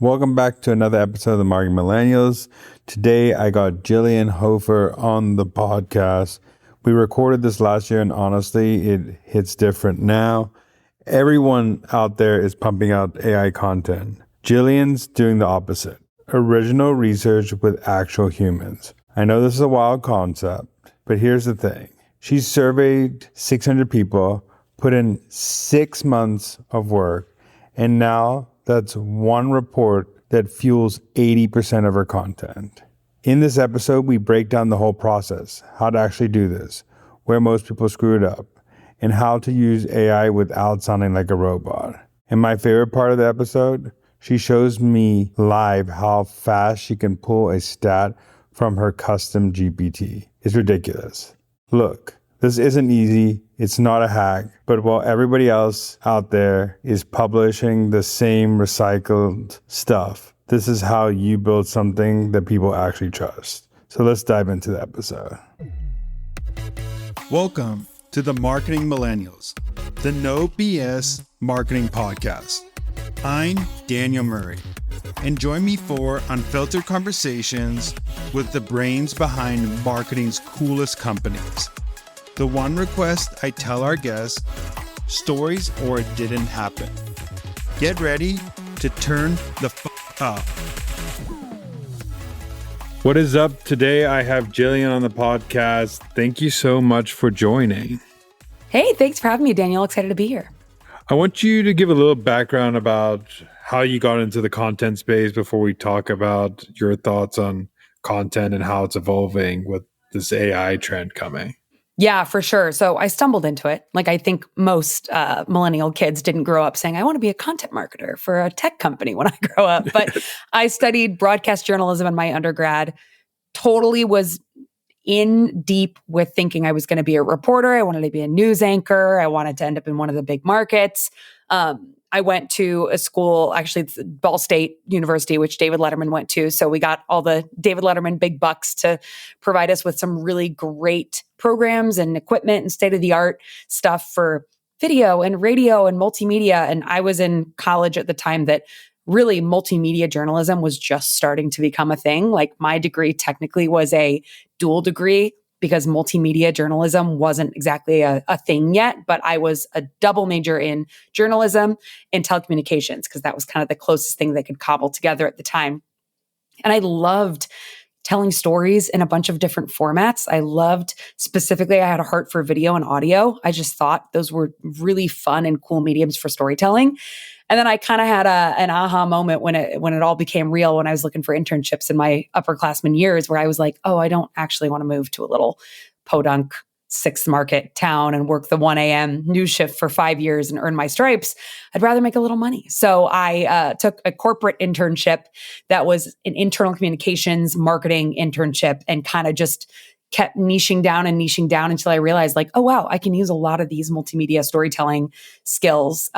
Welcome back to another episode of the Marketing Millennials. Today, I got Jillian Hoefer on the podcast. We recorded this last year, and honestly, it hits different now. Everyone out there is pumping out AI content. Jillian's doing the opposite. Original research with actual humans. I know this is a wild concept, but here's the thing. She surveyed 600 people, put in 6 months of work, and now that's one report that fuels 80% of her content. In this episode, we break down the whole process, how to actually do this, where most people screw it up, and how to use AI without sounding like a robot. And my favorite part of the episode, she shows me live how fast she can pull a stat from her custom GPT. It's ridiculous. Look, this isn't easy. It's not a hack. But while everybody else out there is publishing the same recycled stuff, this is how you build something that people actually trust. So let's dive into the episode. Welcome to the Marketing Millennials, the No BS Marketing Podcast. I'm Daniel Murray, and join me for unfiltered conversations with the brains behind marketing's coolest companies. The one request I tell our guests, stories or it didn't happen. Get ready to turn the up. What is up? Today I have Jillian on the podcast. Thank you so much for joining. Hey, thanks for having me, Daniel. Excited to be here. I want you to give a little background about how you got into the content space before we talk about your thoughts on content and how it's evolving with this AI trend coming. Yeah, for sure. So I stumbled into it. Like I think most millennial kids didn't grow up saying, I want to be a content marketer for a tech company when I grow up. But I studied broadcast journalism in my undergrad, totally was in deep with thinking I was going to be a reporter. I wanted to be a news anchor. I wanted to end up in one of the big markets. I went to a school, actually it's Ball State University, which David Letterman went to. So we got all the David Letterman big bucks to provide us with some really great programs and equipment and state-of-the-art stuff for video and radio and multimedia. And I was in college at the time that really multimedia journalism was just starting to become a thing. Like my degree technically was a dual degree because multimedia journalism wasn't exactly a thing yet, but I was a double major in journalism and telecommunications because that was kind of the closest thing they could cobble together at the time. And I loved telling stories in a bunch of different formats. I loved specifically, I had a heart for video and audio. I just thought those were really fun and cool mediums for storytelling. And then I kind of had an aha moment when it all became real when I was looking for internships in my upperclassmen years where I was like, oh, I don't actually want to move to a little podunk 6th Market town and work the 1 a.m. news shift for 5 years and earn my stripes. I'd rather make a little money. So I took a corporate internship that was an internal communications marketing internship and kind of just kept niching down until I realized like, oh, wow, I can use a lot of these multimedia storytelling skills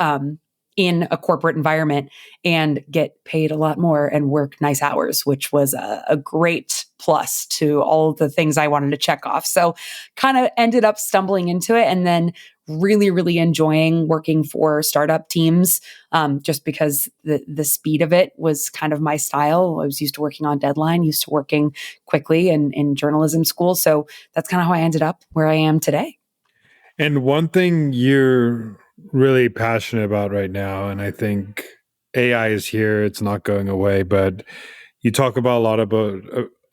in a corporate environment and get paid a lot more and work nice hours, which was a great plus to all of the things I wanted to check off. So kind of ended up stumbling into it and then really, really enjoying working for startup teams just because the speed of it was kind of my style. I was used to working on deadline, used to working quickly in journalism school. So that's kind of how I ended up where I am today. And one thing you're really passionate about right now, and I think AI is here, it's not going away, but you talk about a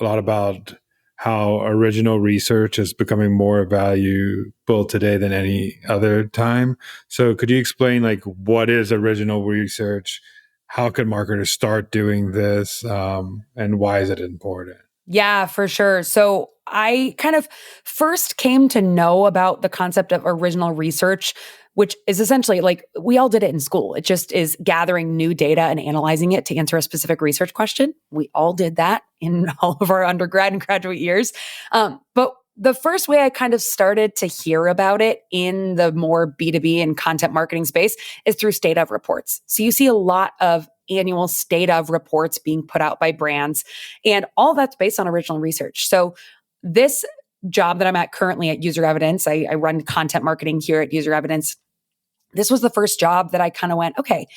lot about how original research is becoming more valuable today than any other time. So could you explain like what is original research? How can marketers start doing this? And why is it important? Yeah, for sure. So I kind of first came to know about the concept of original research, which is essentially like we all did it in school. It just is gathering new data and analyzing it to answer a specific research question. We all did that in all of our undergrad and graduate years. But the first way I kind of started to hear about it in the more B2B and content marketing space is through state of reports. So you see a lot of annual state of reports being put out by brands, and all that's based on original research. So this job that I'm at currently at UserEvidence, I run content marketing here at UserEvidence. This was the first job that I kind of went, okay,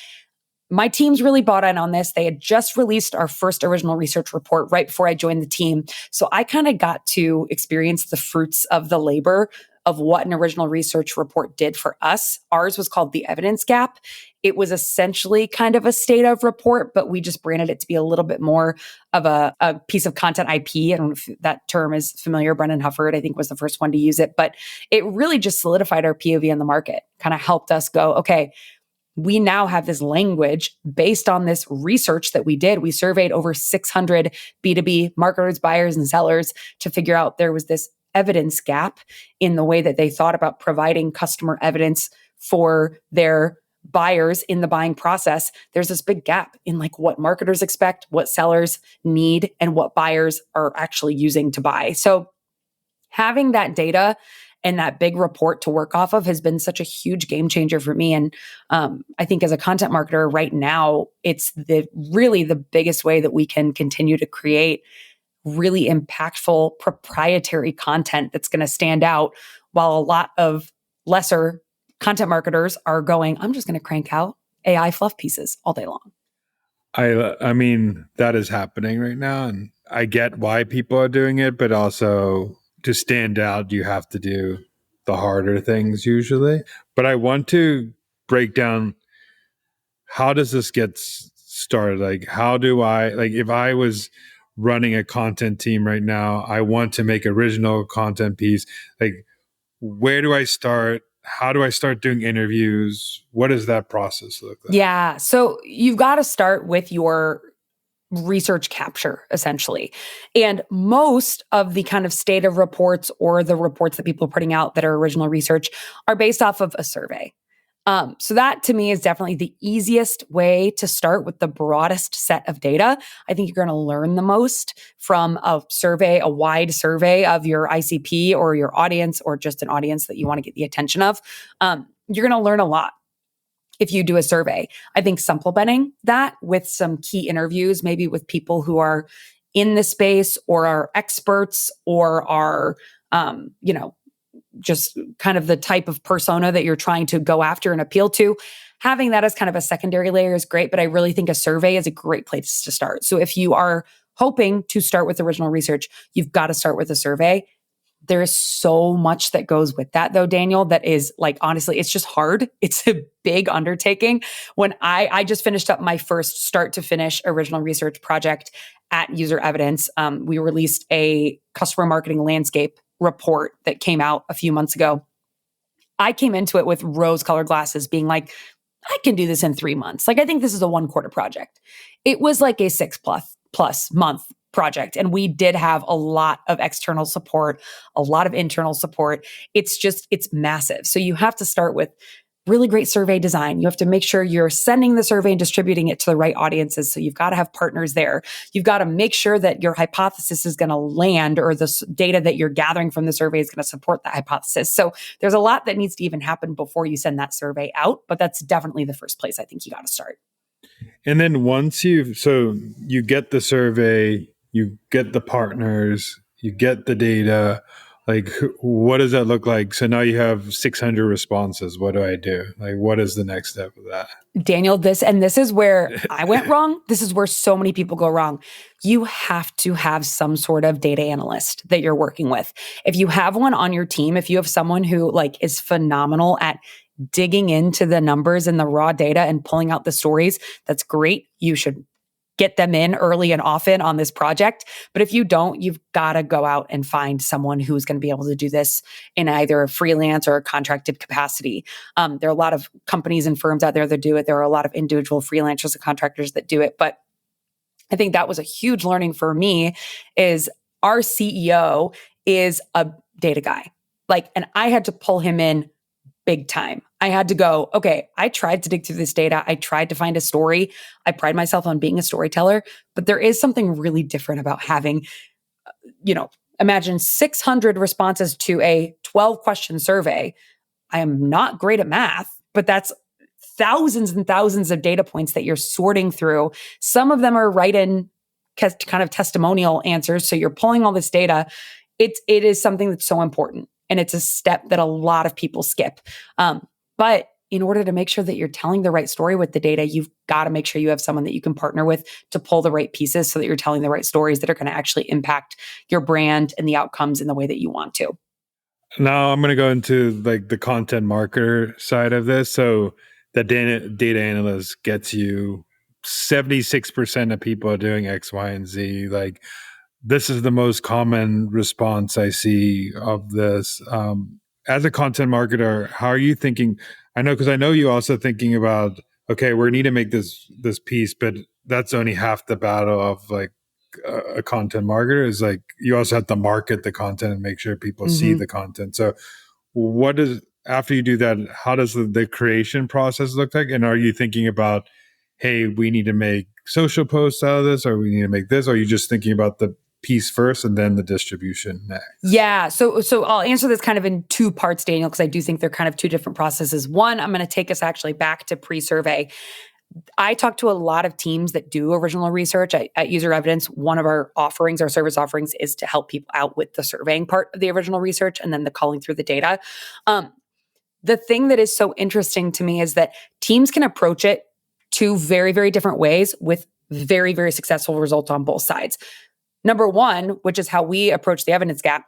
my team's really bought in on this. They had just released our first original research report right before I joined the team. So I kind of got to experience the fruits of the labor of what an original research report did for us. Ours was called the evidence gap. It was essentially kind of a state of report, but we just branded it to be a little bit more of a piece of content IP. I don't know if that term is familiar. Brendan Hufford, I think, was the first one to use it, but it really just solidified our POV in the market, kind of helped us go, okay, we now have this language based on this research that we did. We surveyed over 600 B2B marketers, buyers, and sellers to figure out there was this evidence gap in the way that they thought about providing customer evidence for their buyers in the buying process. There's this big gap in like what marketers expect, what sellers need, and what buyers are actually using to buy. So having that data and that big report to work off of has been such a huge game changer for me. And I think as a content marketer right now, it's really the biggest way that we can continue to create really impactful proprietary content that's going to stand out, while a lot of lesser content marketers are going, I'm just going to crank out AI fluff pieces all day long. I mean, that is happening right now, and I get why people are doing it, but also to stand out, you have to do the harder things usually. But I want to break down, how does this get started? Like, how do I, like, if I was running a content team right now, I want to make original content piece, like, where do I start? How do I start doing interviews? What does that process look like? Yeah. So you've got to start with your research capture, essentially. And most of the kind of state of reports or the reports that people are putting out that are original research are based off of a survey. So that to me is definitely the easiest way to start with the broadest set of data. I think you're going to learn the most from a survey, a wide survey of your ICP or your audience, or just an audience that you want to get the attention of. You're going to learn a lot if you do a survey. I think supplementing that with some key interviews, maybe with people who are in the space or are experts or are, just kind of the type of persona that you're trying to go after and appeal to. Having that as kind of a secondary layer is great, but I really think a survey is a great place to start. So if you are hoping to start with original research, you've got to start with a survey. There is so much that goes with that, though, Daniel, that is like, honestly, it's just hard. It's a big undertaking. When I just finished up my first start to finish original research project at UserEvidence, we released a customer marketing landscape report that came out a few months ago. I came into it with rose-colored glasses, being like, I can do this in 3 months. Like, I think this is a 1-quarter project. It was like a 6+ month project. And we did have a lot of external support, a lot of internal support. It's massive. So you have to start with really great survey design. You have to make sure you're sending the survey and distributing it to the right audiences. So you've got to have partners there. You've got to make sure that your hypothesis is going to land, or the data that you're gathering from the survey is going to support that hypothesis. So there's a lot that needs to even happen before you send that survey out, but that's definitely the first place I think you got to start. And then once you get the survey, you get the partners, you get the data, like, what does that look like? So now you have 600 responses. What do I do? Like, what is the next step of that? Daniel, this is where I went wrong. This is where so many people go wrong. You have to have some sort of data analyst that you're working with. If you have one on your team, if you have someone who like is phenomenal at digging into the numbers and the raw data and pulling out the stories, that's great. You should get them in early and often on this project. But if you don't, you've got to go out and find someone who's going to be able to do this in either a freelance or a contracted capacity. There are a lot of companies and firms out there that do it. There are a lot of individual freelancers and contractors that do it. But I think that was a huge learning for me, is our CEO is a data guy. And I had to pull him in big time. I had to go, okay, I tried to dig through this data. I tried to find a story. I pride myself on being a storyteller, but there is something really different about having, imagine 600 responses to a 12-question survey. I am not great at math, but that's thousands and thousands of data points that you're sorting through. Some of them are write-in kind of testimonial answers. So you're pulling all this data. It is something that's so important. And it's a step that a lot of people skip. But in order to make sure that you're telling the right story with the data, you've got to make sure you have someone that you can partner with to pull the right pieces so that you're telling the right stories that are going to actually impact your brand and the outcomes in the way that you want to. Now I'm going to go into like the content marketer side of this. So the data analyst gets you 76% of people are doing X, Y, and Z. Like this is the most common response I see of this. As a content marketer, how are you thinking? I know, because I know you also thinking about, okay, we need to make this piece, but that's only half the battle of like a content marketer. Is like you also have to market the content and make sure people see the content. So what is, after you do that, how does the creation process look like? And are you thinking about, hey, we need to make social posts out of this, or we need to make this? Or are you just thinking about the piece first and then the distribution next? Yeah. So I'll answer this kind of in two parts, Daniel, because I do think they're kind of two different processes. One, I'm going to take us actually back to pre-survey. I talk to a lot of teams that do original research at UserEvidence. One of our offerings, our service offerings, is to help people out with the surveying part of the original research and then the culling through the data. The thing that is so interesting to me is that teams can approach it two very, very different ways with very, very successful results on both sides. Number one, which is how we approach the evidence gap,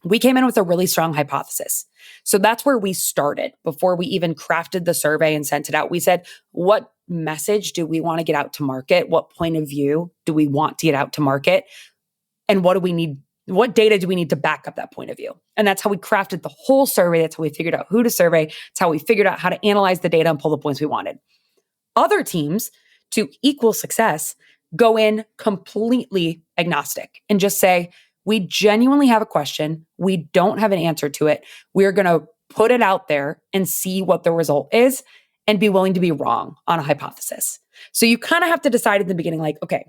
we came in with a really strong hypothesis. So that's where we started before we even crafted the survey and sent it out. We said, what message do we want to get out to market? What point of view do we want to get out to market? And what do we need? What data do we need to back up that point of view? And that's how we crafted the whole survey. That's how we figured out who to survey. It's how we figured out how to analyze the data and pull the points we wanted. Other teams, to equal success, go in completely agnostic and just say, we genuinely have a question. We don't have an answer to it. We're going to put it out there and see what the result is and be willing to be wrong on a hypothesis. So you kind of have to decide at the beginning, like, okay,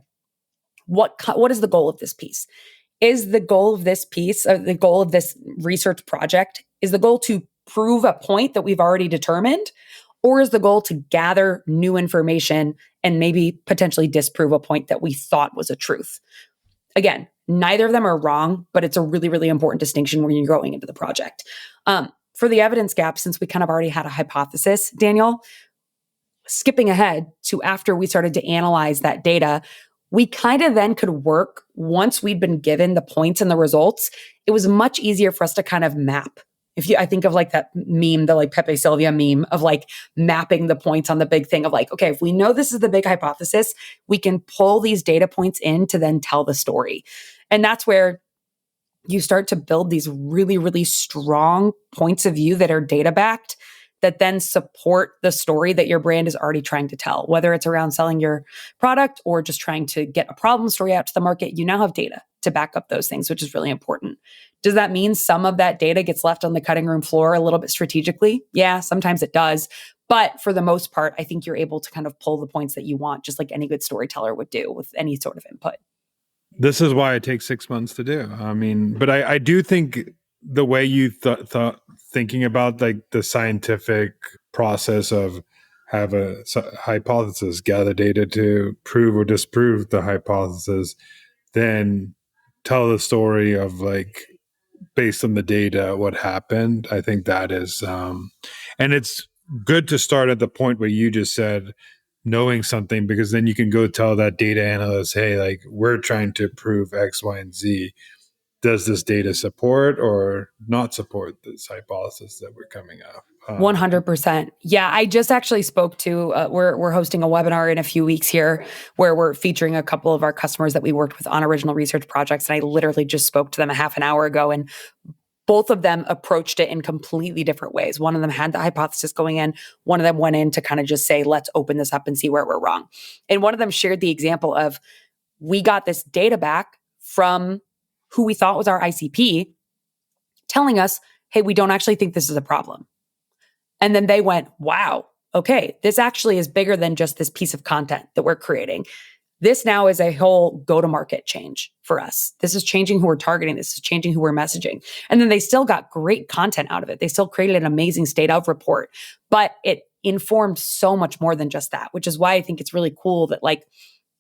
what is the goal of this piece? Is the goal of this piece, or the goal of this research project, is the goal to prove a point that we've already determined? Or is the goal to gather new information and maybe potentially disprove a point that we thought was a truth? Again, neither of them are wrong, but it's a really, really important distinction when you're going into the project. For the evidence gap, since we kind of already had a hypothesis, Daniel, skipping ahead to after we started to analyze that data, we kind of then could work, once we'd been given the points and the results, it was much easier for us to kind of map. I think of like that meme, the like Pepe Sylvia meme of like mapping the points on the big thing of like, okay, if we know this is the big hypothesis, we can pull these data points in to then tell the story. And that's where you start to build these really, really strong points of view that are data backed, that then support the story that your brand is already trying to tell, whether it's around selling your product or just trying to get a problem story out to the market. You now have data to back up those things, which is really important. Does that mean some of that data gets left on the cutting room floor a little bit strategically? Yeah, sometimes it does. But for the most part, I think you're able to kind of pull the points that you want, just like any good storyteller would do with any sort of input. This is why it takes 6 months to do. I mean, but I do think the way you thought thinking about like the scientific process of have a hypothesis, gather data to prove or disprove the hypothesis, then tell the story of like based on the data what happened. I think that is and it's good to start at the point where you just said knowing something, because then you can go tell that data analyst, hey, like we're trying to prove X, Y, and Z. Does this data support or not support this hypothesis that we're coming up? 100%. Yeah, I just actually spoke to, we're hosting a webinar in a few weeks here where we're featuring a couple of our customers that we worked with on original research projects. And I literally just spoke to them a half an hour ago, and both of them approached it in completely different ways. One of them had the hypothesis going in. One of them went in to kind of just say, let's open this up and see where we're wrong. And one of them shared the example of, we got this data back from who we thought was our ICP telling us, hey, we don't actually think this is a problem. And then they went, wow, okay, this actually is bigger than just this piece of content that we're creating. This now is a whole go-to-market change for us. This is changing who we're targeting. This is changing who we're messaging. And then they still got great content out of it. They still created an amazing state of report, but it informed so much more than just that, which is why I think it's really cool that like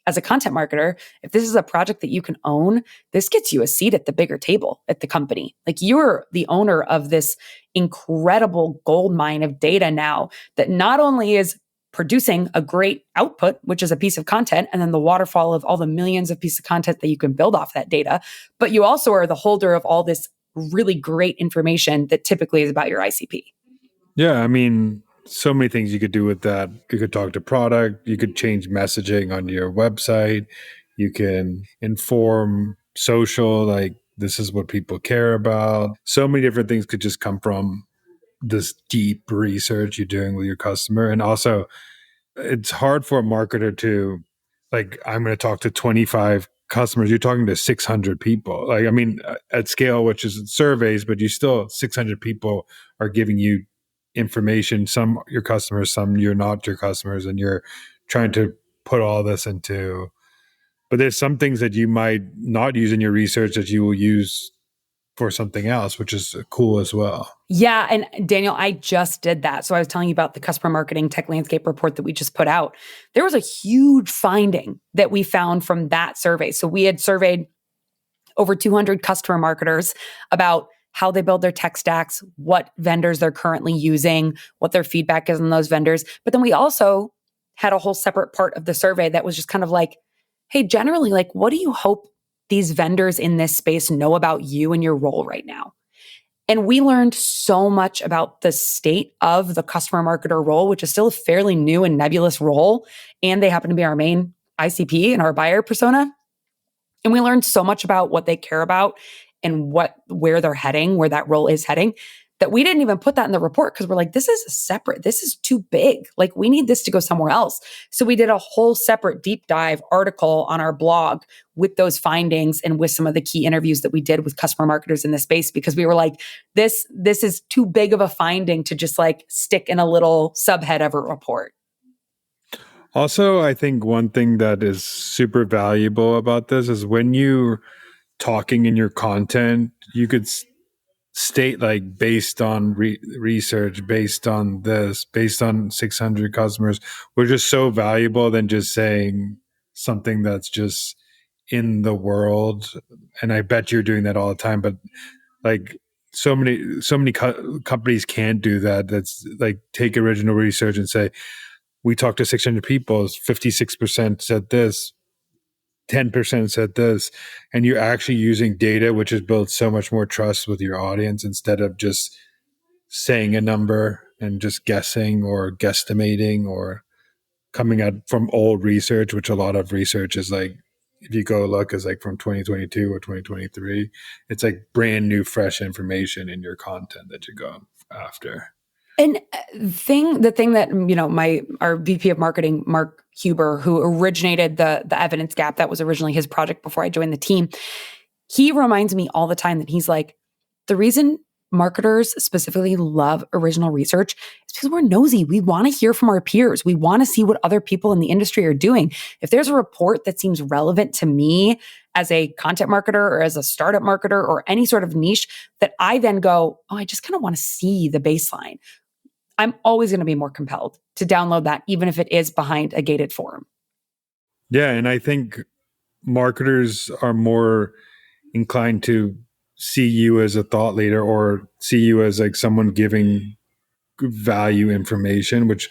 as a content marketer, if this is a project that you can own, this gets you a seat at the bigger table at the company. Like, you're the owner of this incredible gold mine of data now that not only is producing a great output, which is a piece of content, and then the waterfall of all the millions of pieces of content that you can build off that data, but you also are the holder of all this really great information that typically is about your ICP. Yeah, I mean, so many things you could do with that. You could talk to product, you could change messaging on your website, you can inform social, like this is what people care about. So many different things could just come from this deep research you're doing with your customer. And also, it's hard for a marketer to, like, I'm going to talk to 25 customers. You're talking to 600 people. Like, I mean, at scale, which is surveys, but you still, 600 people are giving you information. Some your customers, some you're not your customers, and you're trying to put all this into. But there's some things that you might not use in your research that you will use for something else, which is cool as well. Yeah. And Daniel, I just did that. So I was telling you about the customer marketing tech landscape report that we just put out. There was a huge finding that we found from that survey. So we had surveyed over 200 customer marketers about how they build their tech stacks, what vendors they're currently using, what their feedback is on those vendors. But then we also had a whole separate part of the survey that was just kind of like, hey, generally, like, what do you hope these vendors in this space know about you and your role right now? And we learned so much about the state of the customer marketer role, which is still a fairly new and nebulous role. And they happen to be our main ICP and our buyer persona. And we learned so much about what they care about and where they're heading, where that role is heading, that we didn't even put that in the report because we're like, this is separate. This is too big. Like, we need this to go somewhere else. So we did a whole separate deep dive article on our blog with those findings and with some of the key interviews that we did with customer marketers in this space, because we were like, this is too big of a finding to just like stick in a little subhead of a report. Also, I think one thing that is super valuable about this is when you're talking in your content, you could state, like, based on research, based on this, based on 600 customers, which is so valuable than just saying something that's just in the world. And I bet you're doing that all the time, but like so many companies can't do that. That's like, take original research and say, we talked to 600 people, 56% said this, 10% said this, and you're actually using data, which has built so much more trust with your audience, instead of just saying a number and just guessing or guesstimating or coming out from old research, which a lot of research is like, if you go look, is like from 2022 or 2023. It's like brand new, fresh information in your content that you go after. And the thing that, you know, our VP of marketing, Mark Huber, who originated the evidence gap, that was originally his project before I joined the team. He reminds me all the time that he's like, the reason marketers specifically love original research is because we're nosy. We want to hear from our peers. We want to see what other people in the industry are doing. If there's a report that seems relevant to me as a content marketer or as a startup marketer or any sort of niche, that I then go, oh, I just kind of want to see the baseline, I'm always going to be more compelled to download that, even if it is behind a gated forum. Yeah, and I think marketers are more inclined to see you as a thought leader or see you as like someone giving value information, which,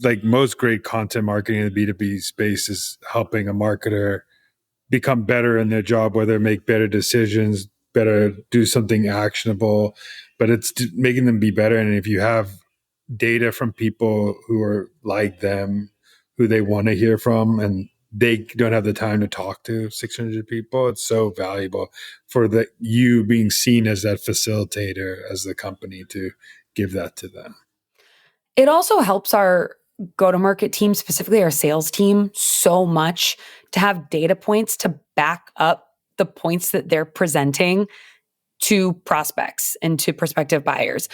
like, most great content marketing in the B2B space is helping a marketer become better in their job, whether make better decisions, better do something actionable, but it's making them be better. And if you have data from people who are like them, who they want to hear from, and they don't have the time to talk to 600 people, it's so valuable for you being seen as that facilitator, as the company, to give that to them. It also helps our go-to-market team, specifically our sales team, so much to have data points to back up the points that they're presenting to prospects and to prospective buyers.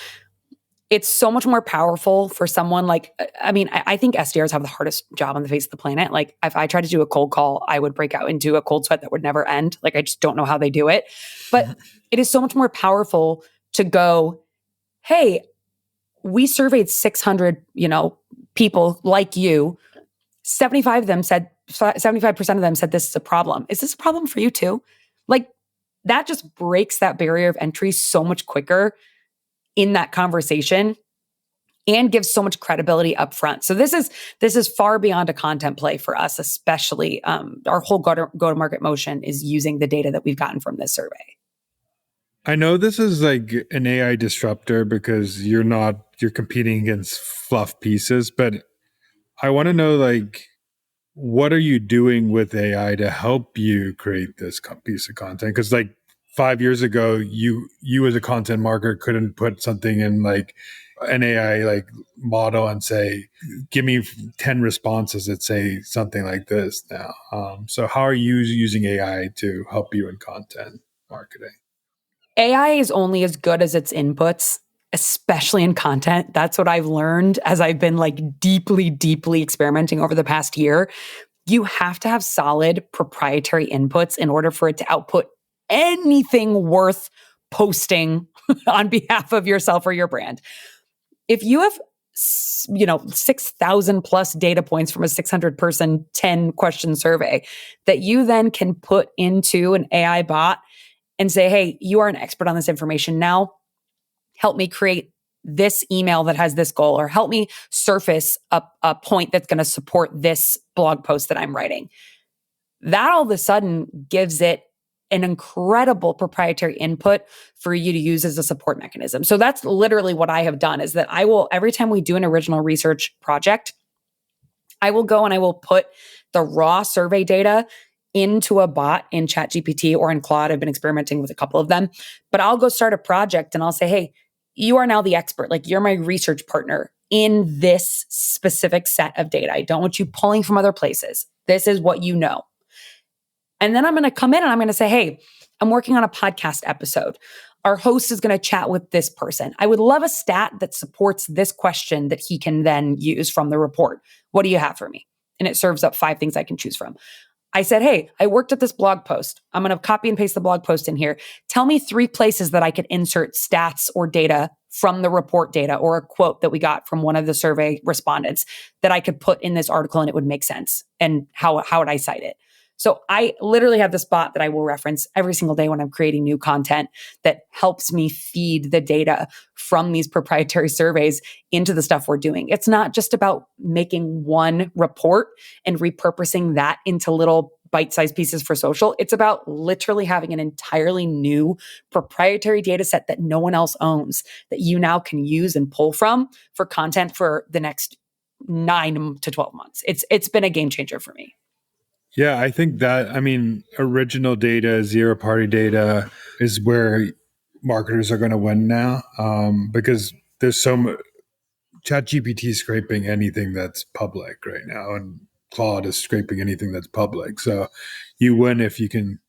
It's so much more powerful for someone like, I mean, I think SDRs have the hardest job on the face of the planet. Like, if I tried to do a cold call, I would break out into a cold sweat that would never end. Like, I just don't know how they do it. But it is so much more powerful to go, hey, we surveyed 600, people like you. 75 of them said 75% of them said this is a problem. Is this a problem for you too? Like, that just breaks that barrier of entry so much quicker in that conversation and gives so much credibility up front. So this is far beyond a content play for us, especially our whole go-to-market motion is using the data that we've gotten from this survey. I know this is like an AI disruptor because you're competing against fluff pieces, but I want to know, like, what are you doing with AI to help you create this piece of content? Because like 5 years ago, you as a content marketer couldn't put something in like an AI like model and say, give me 10 responses that say something like this now. So how are you using AI to help you in content marketing? AI is only as good as its inputs, especially in content. That's what I've learned as I've been like deeply experimenting over the past year. You have to have solid proprietary inputs in order for it to output anything worth posting on behalf of yourself or your brand. If you have 6,000 plus data points from a 600 person 10 question survey that you then can put into an AI bot and say, hey, you are an expert on this information. Now help me create this email that has this goal, or help me surface a point that's going to support this blog post that I'm writing. That all of a sudden gives it an incredible proprietary input for you to use as a support mechanism. So that's literally what I have done, is that I will, every time we do an original research project, I will go and I will put the raw survey data into a bot in ChatGPT or in Claude. I've been experimenting with a couple of them, but I'll go start a project and I'll say, hey, you are now the expert. Like, you're my research partner in this specific set of data. I don't want you pulling from other places. This is what you know. And then I'm going to come in and I'm going to say, hey, I'm working on a podcast episode. Our host is going to chat with this person. I would love a stat that supports this question that he can then use from the report. What do you have for me? And it serves up 5 things I can choose from. I said, hey, I worked at this blog post. I'm going to copy and paste the blog post in here. Tell me 3 places that I could insert stats or data from the report data, or a quote that we got from one of the survey respondents that I could put in this article and it would make sense. And how would I cite it? So I literally have this bot that I will reference every single day when I'm creating new content that helps me feed the data from these proprietary surveys into the stuff we're doing. It's not just about making one report and repurposing that into little bite-sized pieces for social. It's about literally having an entirely new proprietary data set that no one else owns, that you now can use and pull from for content for the next 9 to 12 months. It's been a game changer for me. Yeah, I think that, original data, zero party data is where marketers are going to win now, because there's so much. ChatGPT is scraping anything that's public right now, and Claude is scraping anything that's public. So you win if you can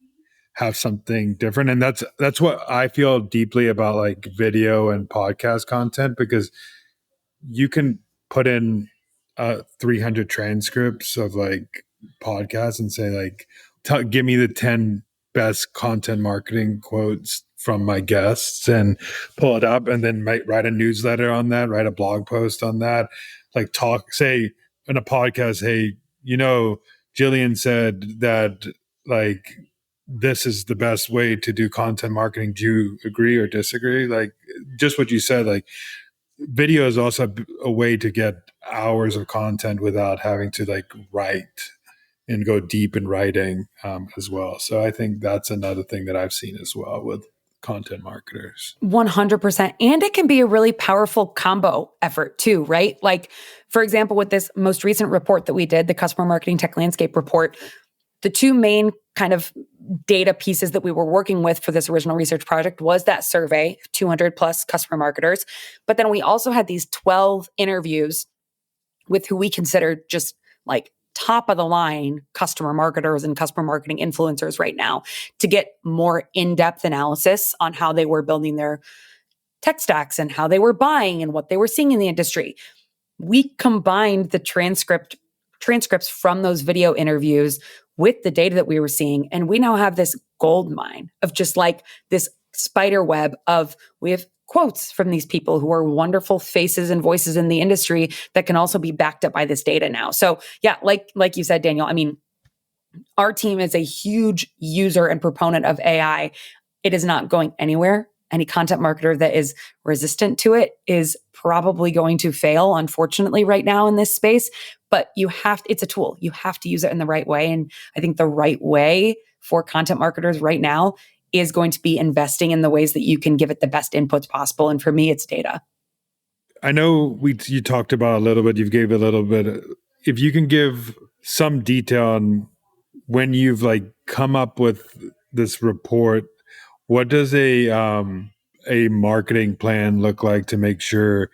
have something different. And that's what I feel deeply about like video and podcast content, because you can put in 300 transcripts of like podcasts and say like, give me the 10 best content marketing quotes from my guests, and pull it up, and then write a newsletter on that, write a blog post on that, like say in a podcast, hey, Jillian said that like this is the best way to do content marketing. Do you agree or disagree? Like just what you said, like video is also a way to get hours of content without having to like write and go deep in writing as well. So I think that's another thing that I've seen as well with content marketers. 100%. And it can be a really powerful combo effort too, right? Like, for example, with this most recent report that we did, the Customer Marketing Tech Landscape Report, the 2 main kind of data pieces that we were working with for this original research project was that survey, 200 plus customer marketers. But then we also had these 12 interviews with who we considered just like top of the line customer marketers and customer marketing influencers right now, to get more in-depth analysis on how they were building their tech stacks and how they were buying and what they were seeing in the industry. We combined the transcripts from those video interviews with the data that we were seeing. And we now have this gold mine of just like this spider web of, we have quotes from these people who are wonderful faces and voices in the industry that can also be backed up by this data now. So yeah, like you said, Daniel, Our team is a huge user and proponent of AI. It is not going anywhere. Any content marketer that is resistant to it is probably going to fail, unfortunately, right now in this space. But it's a tool. You have to use it in the right way. And I think the right way for content marketers right now is going to be investing in the ways that you can give it the best inputs possible. And for me, it's data. I know you talked about a little bit, you've gave a little bit. If you can give some detail on when you've like come up with this report, what does a marketing plan look like to make sure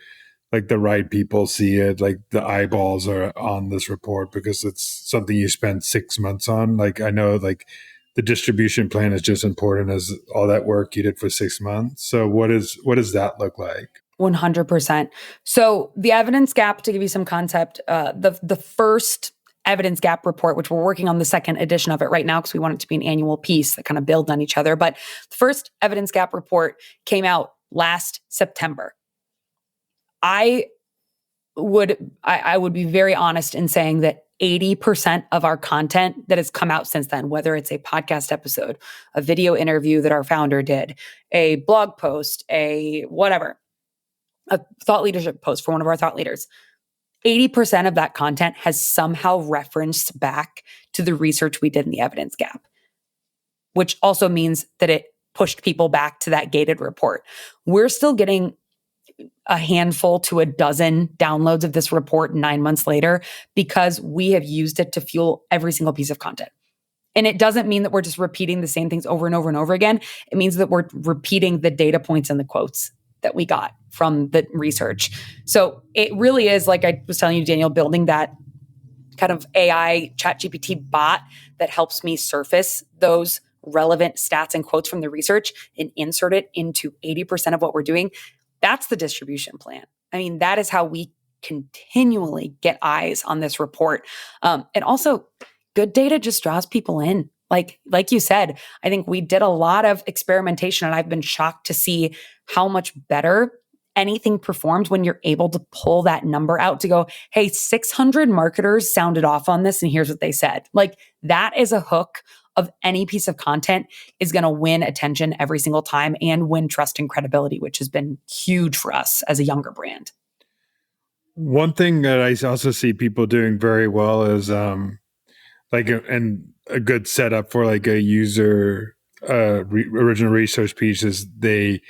like the right people see it, like the eyeballs are on this report because it's something you spent 6 months on? Like I know like the distribution plan is just important as all that work you did for 6 months. So what does that look like? 100%. So the evidence gap, to give you some concept, the first evidence gap report, which we're working on the second edition of it right now because we want it to be an annual piece that kind of build on each other. But the first evidence gap report came out last September. I would be very honest in saying that 80% of our content that has come out since then, whether it's a podcast episode, a video interview that our founder did, a blog post, a thought leadership post for one of our thought leaders, 80% of that content has somehow referenced back to the research we did in the evidence gap, which also means that it pushed people back to that gated report. We're still getting a handful to a dozen downloads of this report 9 months later because we have used it to fuel every single piece of content. And it doesn't mean that we're just repeating the same things over and over and over again. It means that we're repeating the data points and the quotes that we got from the research. So it really is, like I was telling you, Daniel, building that kind of AI ChatGPT bot that helps me surface those relevant stats and quotes from the research and insert it into 80% of what we're doing. That's the distribution plan. I mean, that is how we continually get eyes on this report. And also, good data just draws people in. Like you said, I think we did a lot of experimentation, and I've been shocked to see how much better anything performed when you're able to pull that number out to go, hey, 600 marketers sounded off on this, and here's what they said. Like, that is a hook of any piece of content is going to win attention every single time and win trust and credibility, which has been huge for us as a younger brand. One thing that I also see people doing very well is a good setup for like a user original research piece is they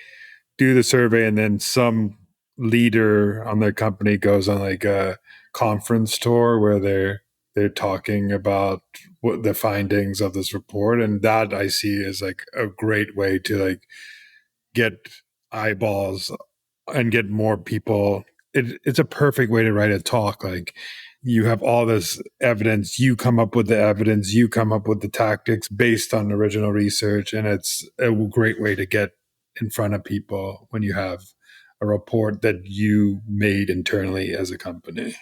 do the survey and then some leader on their company goes on like a conference tour where they're talking about what the findings of this report, and that I see as like a great way to like get eyeballs and get more people. It's a perfect way to write a talk. Like you have all this evidence, you come up with the evidence, you come up with the tactics based on original research, and it's a great way to get in front of people when you have a report that you made internally as a company.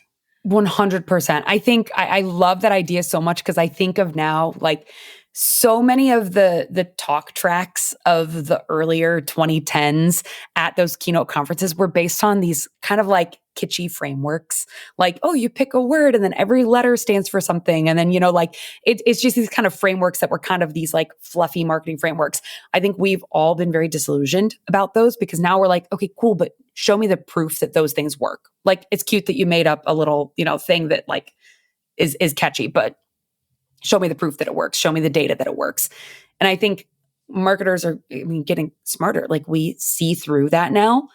100%. I think I love that idea so much because I think of now, like so many of the talk tracks of the earlier 2010s at those keynote conferences were based on these kind of like kitschy frameworks. Like, oh, you pick a word and then every letter stands for something. And then, like it's just these kind of frameworks that were kind of these like fluffy marketing frameworks. I think we've all been very disillusioned about those because now we're like, okay, cool, but show me the proof that those things work. Like, it's cute that you made up a little, thing that like is catchy, but show me the proof that it works. Show me the data that it works. And I think marketers are getting smarter. Like, we see through that now,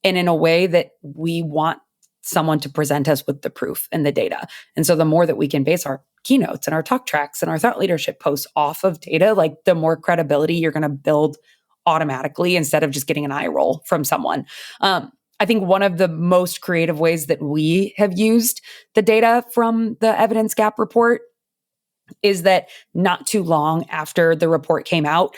and in a way that we want someone to present us with the proof and the data. And so the more that we can base our keynotes and our talk tracks and our thought leadership posts off of data, like the more credibility you're going to build automatically instead of just getting an eye roll from someone. I think one of the most creative ways that we have used the data from the evidence gap report is that not too long after the report came out,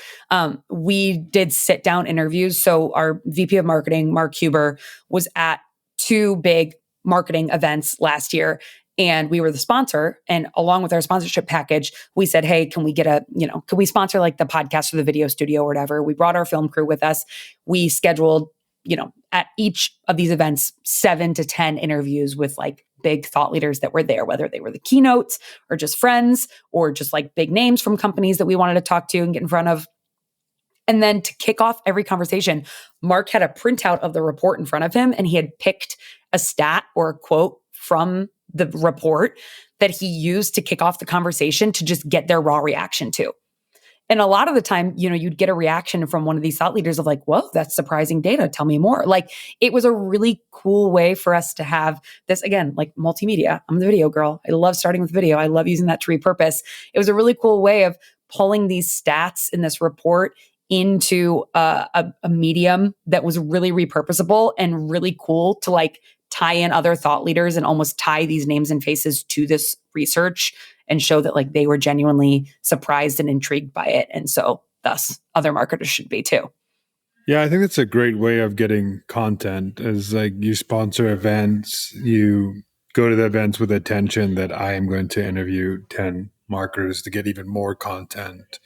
we did sit down interviews. So our VP of marketing, Mark Huber, was at 2 big marketing events last year, and we were the sponsor. And along with our sponsorship package, we said, hey, can we get can we sponsor like the podcast or the video studio or whatever? We brought our film crew with us. We scheduled, at each of these events, 7 to 10 interviews with like big thought leaders that were there, whether they were the keynotes or just friends or just like big names from companies that we wanted to talk to and get in front of. And then to kick off every conversation, Mark had a printout of the report in front of him, and he had picked a stat or a quote from the report that he used to kick off the conversation to just get their raw reaction to. And a lot of the time, you'd get a reaction from one of these thought leaders of like, whoa, that's surprising data. Tell me more. Like, it was a really cool way for us to have this, again, like multimedia. I'm the video girl. I love starting with video. I love using that to repurpose. It was a really cool way of pulling these stats in this report into a medium that was really repurposable and really cool to like tie in other thought leaders and almost tie these names and faces to this research and show that like they were genuinely surprised and intrigued by it. And so thus other marketers should be too. Yeah, I think that's a great way of getting content is like you sponsor events, you go to the events with attention that I am going to interview 10 marketers to get even more content.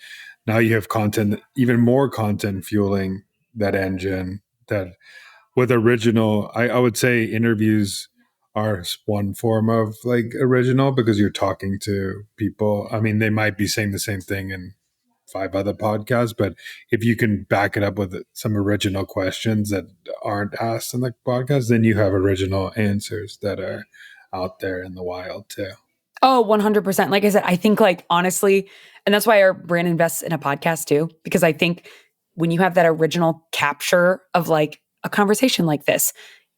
Now you have content, even more content fueling that engine that with original, I would say interviews are one form of like original because you're talking to people. I mean, they might be saying the same thing in 5 other podcasts, but if you can back it up with some original questions that aren't asked in the podcast, then you have original answers that are out there in the wild too. Oh, 100%. Like I said, I think like honestly, and that's why our brand invests in a podcast too, because I think when you have that original capture of like a conversation like this,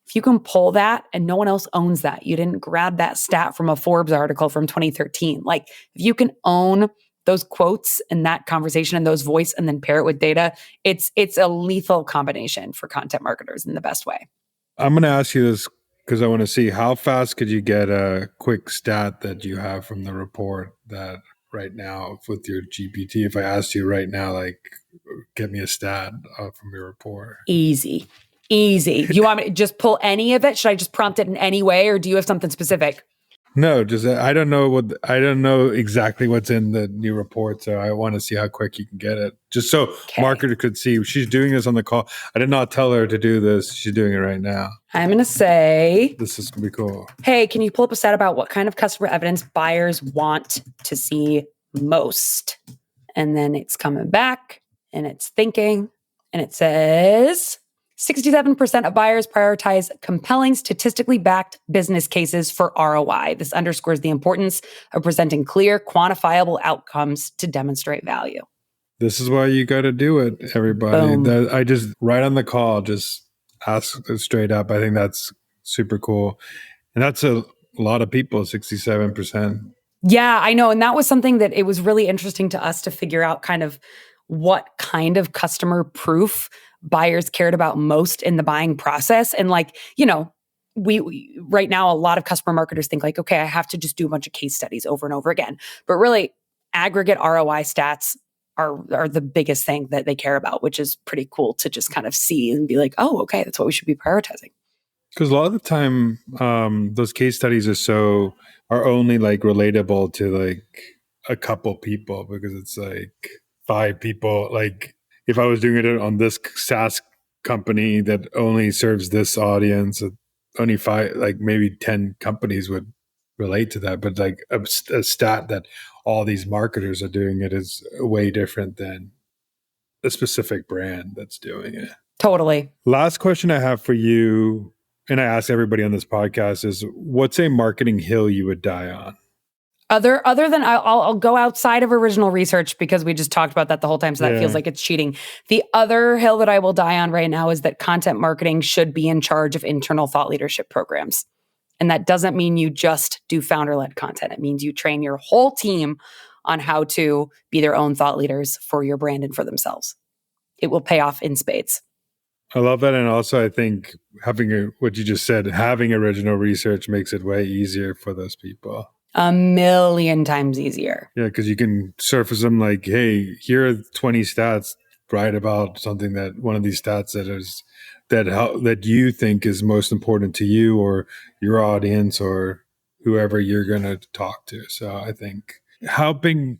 if you can pull that and no one else owns that, you didn't grab that stat from a Forbes article from 2013. Like if you can own those quotes and that conversation and those voice and then pair it with data, it's a lethal combination for content marketers in the best way. I'm going to ask you this because I want to see how fast could you get a quick stat that you have from the report that right now with your GPT, if I asked you right now, like get me a stat from your report. Easy. Do you want me to just pull any of it? Should I just prompt it in any way or do you have something specific? No, just I don't know exactly what's in the new report, so I want to see how quick you can get it. Just so marketer could see she's doing this on the call. I did not tell her to do this. She's doing it right now. I'm going to say, this is going to be cool. Hey, can you pull up a stat about what kind of customer evidence buyers want to see most? And then it's coming back and it's thinking and it says 67% of buyers prioritize compelling, statistically backed business cases for ROI. This underscores the importance of presenting clear, quantifiable outcomes to demonstrate value. This is why you got to do it, everybody. I just, right on the call, just ask straight up. I think that's super cool. And that's a lot of people, 67%. Yeah, I know. And that was something that it was really interesting to us to figure out kind of what kind of customer proof buyers cared about most in the buying process. And like, we right now, a lot of customer marketers think like, okay, I have to just do a bunch of case studies over and over again. But really, aggregate ROI stats are the biggest thing that they care about, which is pretty cool to just kind of see and be like, oh, okay, that's what we should be prioritizing. Because a lot of the time, those case studies are only like relatable to like a couple people because it's like 5 people. Like if I was doing it on this SaaS company that only serves this audience, only 5, like maybe 10 companies would relate to that. But like a stat that all these marketers are doing it is way different than a specific brand that's doing it. Totally. Last question I have for you, and I ask everybody on this podcast, is what's a marketing hill you would die on? Other than I'll go outside of original research because we just talked about that the whole time. So that feels like it's cheating. The other hill that I will die on right now is that content marketing should be in charge of internal thought leadership programs. And that doesn't mean you just do founder-led content. It means you train your whole team on how to be their own thought leaders for your brand and for themselves. It will pay off in spades. I love that. And also I think what you just said, having original research makes it way easier for those people. 1,000,000 times easier. Yeah, because you can surface them like, hey, here are 20 stats, write about something that one of these stats that you think is most important to you or your audience or whoever you're going to talk to. So I think helping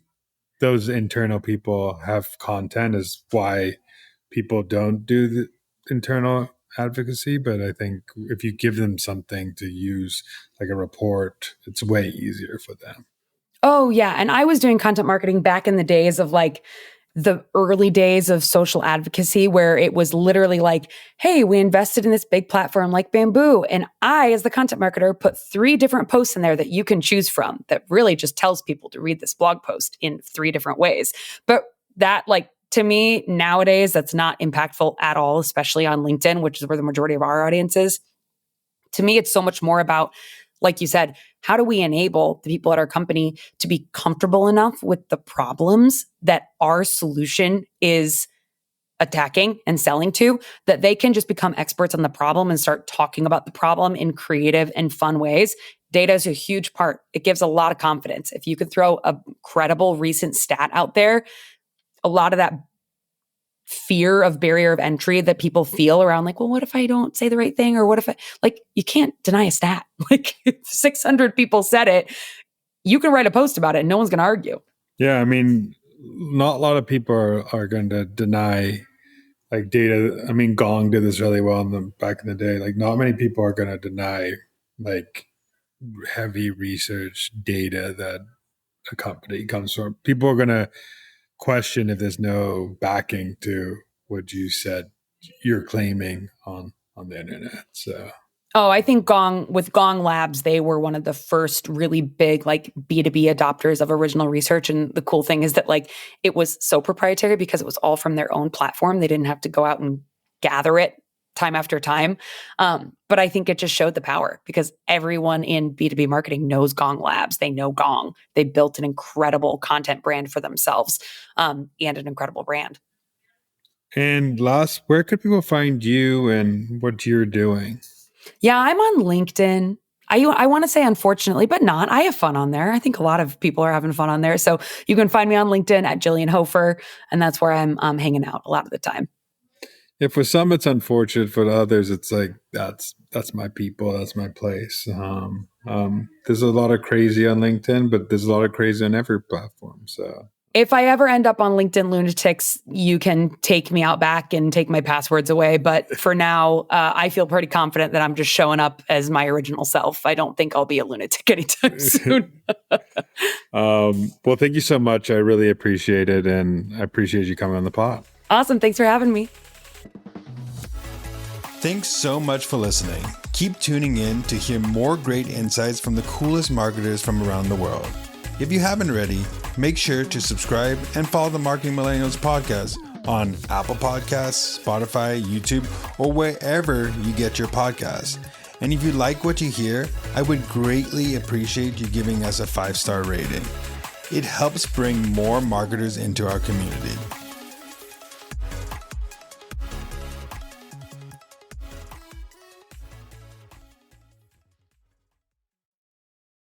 those internal people have content is why people don't do the internal advocacy, but I think if you give them something to use, like a report, it's way easier for them. Oh, yeah. And I was doing content marketing back in the days of like the early days of social advocacy, where it was literally like, hey, we invested in this big platform like Bamboo. And I, as the content marketer, put 3 different posts in there that you can choose from that really just tells people to read this blog post in 3 different ways. But that, like, to me, nowadays, that's not impactful at all, especially on LinkedIn, which is where the majority of our audience is. To me, it's so much more about, like you said, how do we enable the people at our company to be comfortable enough with the problems that our solution is attacking and selling to, that they can just become experts on the problem and start talking about the problem in creative and fun ways. Data is a huge part. It gives a lot of confidence. If you could throw a credible recent stat out there, a lot of that fear of barrier of entry that people feel around, like, well, what if I don't say the right thing? Or what if like, you can't deny a stat. Like, if 600 people said it, you can write a post about it and no one's going to argue. Yeah. I mean, not a lot of people are going to deny like data. I mean, Gong did this really well back in the day. Like, not many people are going to deny like heavy research data that a company comes from. People are going to question if there's no backing to what you said you're claiming on the internet. So I think with Gong Labs, they were one of the first really big like B2B adopters of original research. And the cool thing is that like it was so proprietary because it was all from their own platform. They didn't have to go out and gather it time after time. But I think it just showed the power, because everyone in B2B marketing knows Gong Labs. They know Gong. They built an incredible content brand for themselves, and an incredible brand. And last, where could people find you and what you're doing? Yeah, I'm on LinkedIn. I want to say unfortunately, but not. I have fun on there. I think a lot of people are having fun on there. So you can find me on LinkedIn at Jillian Hoefer, and that's where I'm hanging out a lot of the time. If for some it's unfortunate, for others it's like that's my people, that's my place. There's a lot of crazy on LinkedIn, but there's a lot of crazy on every platform. So if I ever end up on LinkedIn lunatics, you can take me out back and take my passwords away. But for now, I feel pretty confident that I'm just showing up as my original self. I don't think I'll be a lunatic anytime soon. Well, thank you so much. I really appreciate it. And I appreciate you coming on the pod. Awesome. Thanks for having me. Thanks so much for listening. Keep tuning in to hear more great insights from the coolest marketers from around the world. If you haven't already, make sure to subscribe and follow the Marketing Millennials podcast on Apple Podcasts, Spotify, YouTube, or wherever you get your podcasts. And if you like what you hear, I would greatly appreciate you giving us a 5-star rating. It helps bring more marketers into our community.